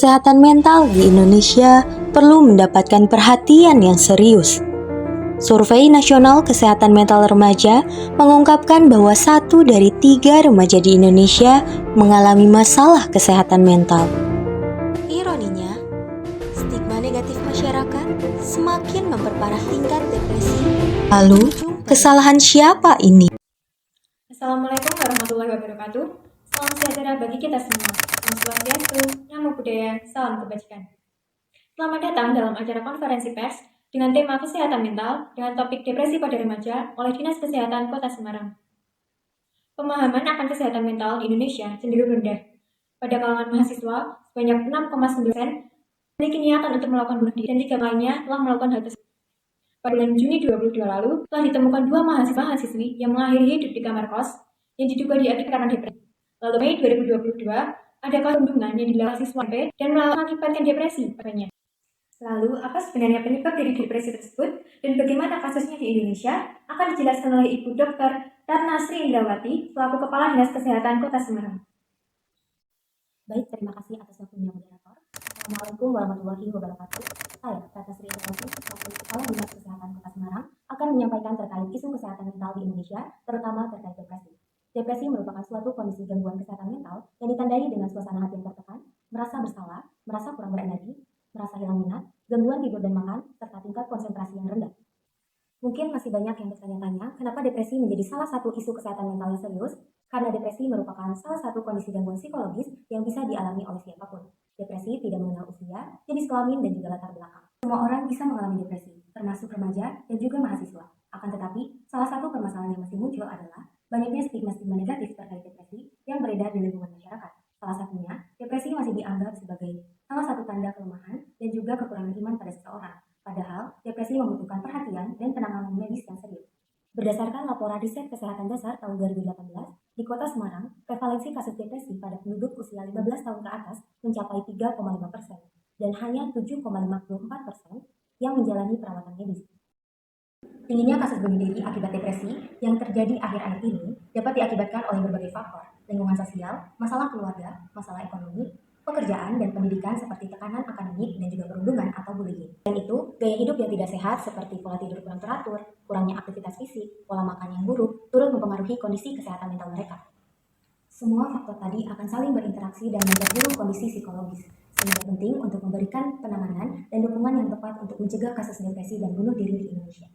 Kesehatan mental di Indonesia perlu mendapatkan perhatian yang serius. Survei Nasional Kesehatan Mental Remaja mengungkapkan bahwa 1 dari 3 remaja di Indonesia mengalami masalah kesehatan mental. Ironinya, stigma negatif masyarakat semakin memperparah tingkat depresi. Lalu, kesalahan siapa ini? Assalamualaikum warahmatullahi wabarakatuh. Salam sejahtera bagi kita semua. Om Swastiastu, Namo Buddhaya, salam kebajikan. Selamat datang dalam acara konferensi pers dengan tema kesehatan mental dengan topik depresi pada remaja oleh Dinas Kesehatan Kota Semarang. Pemahaman akan kesehatan mental di Indonesia cenderung rendah. Pada kalangan mahasiswa, sebanyak 6,9% memiliki niatan untuk melakukan bunuh diri dan 3 lainnya telah melakukan hal tersebut. Pada bulan Juni 2022 lalu, telah ditemukan 2 mahasiswa-mahasiswi yang mengakhiri hidup di kamar kos yang diduga diakibatkan depresi. Lalu Mei 2022, ada kasus pembunuhan yang dilakukan siswa MP dan mengakibatkan depresi padanya. Lalu, apa sebenarnya penyebab dari depresi tersebut dan bagaimana kasusnya di Indonesia akan dijelaskan oleh Ibu Dr. Ratna Sri Indrawati, selaku Kepala Dinas Kesehatan Kota Semarang. Baik, terima kasih atas waktunya moderator. Assalamualaikum warahmatullahi wabarakatuh. Saya, Ratna Sri Indrawati, selaku Kepala Dinas Kesehatan Kota Semarang, akan menyampaikan terkait isu kesehatan mental di Indonesia, terutama terkait depresi. Depresi merupakan suatu kondisi gangguan kesehatan mental yang ditandai dengan suasana hati yang tertekan, merasa bersalah, merasa kurang berenergi, merasa hilang minat, gangguan tidur dan makan, serta tingkat konsentrasi yang rendah. Mungkin masih banyak yang bertanya-tanya, kenapa depresi menjadi salah satu isu kesehatan mental yang serius? Karena depresi merupakan salah satu kondisi gangguan psikologis yang bisa dialami oleh siapapun. Depresi tidak mengenal usia, jenis kelamin, dan juga latar belakang. Semua orang bisa mengalami depresi, termasuk remaja dan juga mahasiswa. Akan tetapi, salah satu permasalahan yang masih muncul adalah banyaknya stigma-stigma negatif terkait depresi yang beredar di lingkungan masyarakat. Salah satunya, depresi masih dianggap sebagai salah satu tanda kelemahan dan juga kekurangan iman pada seseorang. Padahal, depresi membutuhkan perhatian dan penanganan medis yang serius. Berdasarkan laporan riset kesehatan dasar tahun 2018, di Kota Semarang, prevalensi kasus depresi pada penduduk usia 15 tahun ke atas mencapai 3,5% dan hanya 7,54% yang menjalani perawatan medis. Tingginya kasus bunuh diri akibat depresi yang terjadi akhir-akhir ini dapat diakibatkan oleh berbagai faktor, lingkungan sosial, masalah keluarga, masalah ekonomi, pekerjaan dan pendidikan seperti tekanan akademik dan juga perundungan atau bullying. Dan itu, gaya hidup yang tidak sehat seperti pola tidur kurang teratur, kurangnya aktivitas fisik, pola makan yang buruk, turut mempengaruhi kondisi kesehatan mental mereka. Semua faktor tadi akan saling berinteraksi dan memperburuk kondisi psikologis, sehingga penting untuk memberikan penanganan dan dukungan yang tepat untuk mencegah kasus depresi dan bunuh diri di Indonesia.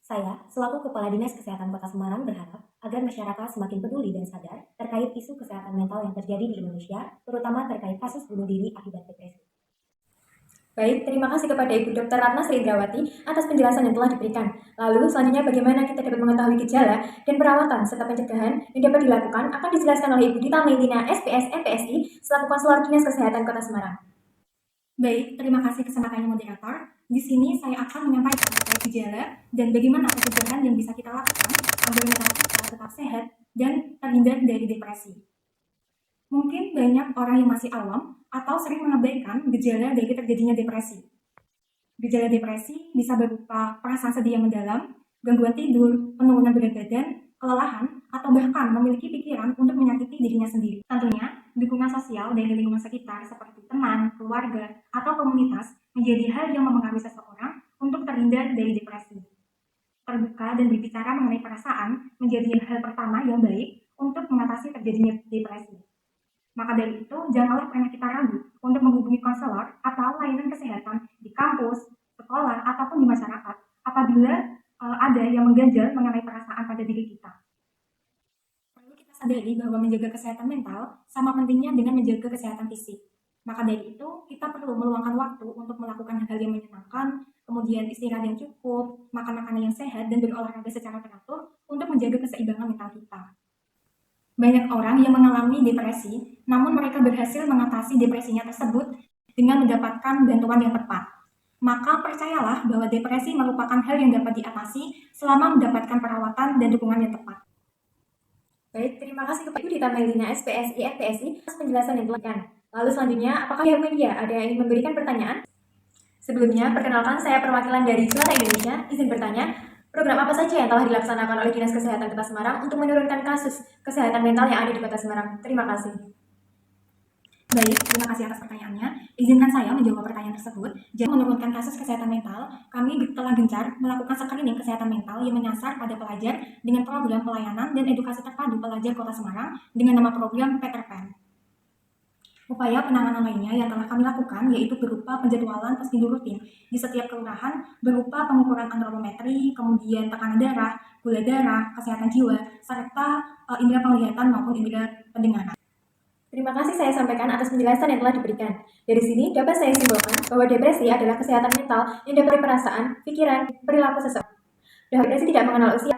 Saya, selaku Kepala Dinas Kesehatan Kota Semarang, berharap agar masyarakat semakin peduli dan sadar terkait isu kesehatan mental yang terjadi di Indonesia, terutama terkait kasus bunuh diri akibat depresi. Baik, terima kasih kepada Ibu Dr. Ratna Sri Indrawati atas penjelasan yang telah diberikan. Lalu, selanjutnya bagaimana kita dapat mengetahui gejala dan perawatan serta pencegahan yang dapat dilakukan akan dijelaskan oleh Ibu Dita Melina, SPS, MPSI, selaku Konselor Dinas Kesehatan Kota Semarang. Baik, terima kasih kesempatannya moderator. Di sini saya akan menyampaikan terkait gejala dan bagaimana pencegahan yang bisa kita lakukan agar mental kita tetap sehat dan terhindar dari depresi. Mungkin banyak orang yang masih awam atau sering mengabaikan gejala dari terjadinya depresi. Gejala depresi bisa berupa perasaan sedih yang mendalam, gangguan tidur, penurunan berat badan, kelelahan, atau bahkan memiliki pikiran untuk menyakiti dirinya sendiri. Tentunya, dukungan sosial dari lingkungan sekitar seperti teman, keluarga, atau komunitas menjadi hal yang mempengaruhi seseorang untuk terhindar dari depresi. Terbuka dan berbicara mengenai perasaan menjadi hal pertama yang baik untuk mengatasi terjadinya depresi. Maka dari itu, janganlah pernah kita ragu untuk menghubungi konselor atau layanan kesehatan di kampus, sekolah, ataupun di masyarakat apabila ada yang mengganjal mengenai perasaan pada diri kita. Perlu kita sadari bahwa menjaga kesehatan mental sama pentingnya dengan menjaga kesehatan fisik. Maka dari itu, kita perlu meluangkan waktu untuk melakukan hal yang menyenangkan, kemudian istirahat yang cukup, makan makanan yang sehat, dan berolahraga secara teratur untuk menjaga keseimbangan mental kita. Banyak orang yang mengalami depresi, namun mereka berhasil mengatasi depresinya tersebut dengan mendapatkan bantuan yang tepat. Maka percayalah bahwa depresi merupakan hal yang dapat diatasi selama mendapatkan perawatan dan dukungan yang tepat. Baik, terima kasih kepada Ibu Dita Melina, SPSI, FPSI atas penjelasan yang telah diberikan. Lalu selanjutnya, apakah pihak media ada yang ingin memberikan pertanyaan? Sebelumnya, perkenalkan saya perwakilan dari Suara Indonesia, izin bertanya, program apa saja yang telah dilaksanakan oleh Dinas Kesehatan Kota Semarang untuk menurunkan kasus kesehatan mental yang ada di Kota Semarang? Terima kasih. Baik, terima kasih atas pertanyaannya. Izinkan saya menjawab pertanyaan tersebut. Jadi, menurunkan kasus kesehatan mental, kami telah gencar melakukan screening kesehatan mental yang menyasar pada pelajar dengan program pelayanan dan edukasi terpadu pelajar Kota Semarang dengan nama program Peter Pan. Upaya penanganan lainnya yang telah kami lakukan yaitu berupa penjadwalan postindu rutin di setiap kelurahan berupa pengukuran antropometri, kemudian tekanan darah, gula darah, kesehatan jiwa, serta indera penglihatan maupun indera pendengaran. Terima kasih saya sampaikan atas penjelasan yang telah diberikan. Dari sini dapat saya simpulkan bahwa depresi adalah kesehatan mental yang dapat dari perasaan, pikiran, perilaku seseorang. Depresi tidak mengenal usia,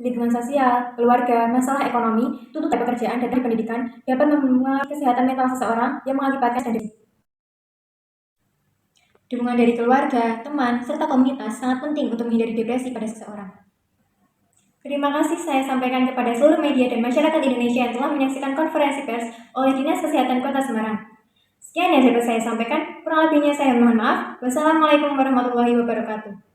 lingkungan sosial, keluarga, masalah ekonomi, tuntutan pekerjaan, dan pendidikan dapat mempengaruhi kesehatan mental seseorang yang mengakibatkan depresi. Dukungan dari keluarga, teman, serta komunitas sangat penting untuk menghindari depresi pada seseorang. Terima kasih saya sampaikan kepada seluruh media dan masyarakat Indonesia yang telah menyaksikan konferensi pers oleh Dinas Kesehatan Kota Semarang. Sekian yang dapat saya sampaikan, kurang lebihnya saya mohon maaf. Wassalamualaikum warahmatullahi wabarakatuh.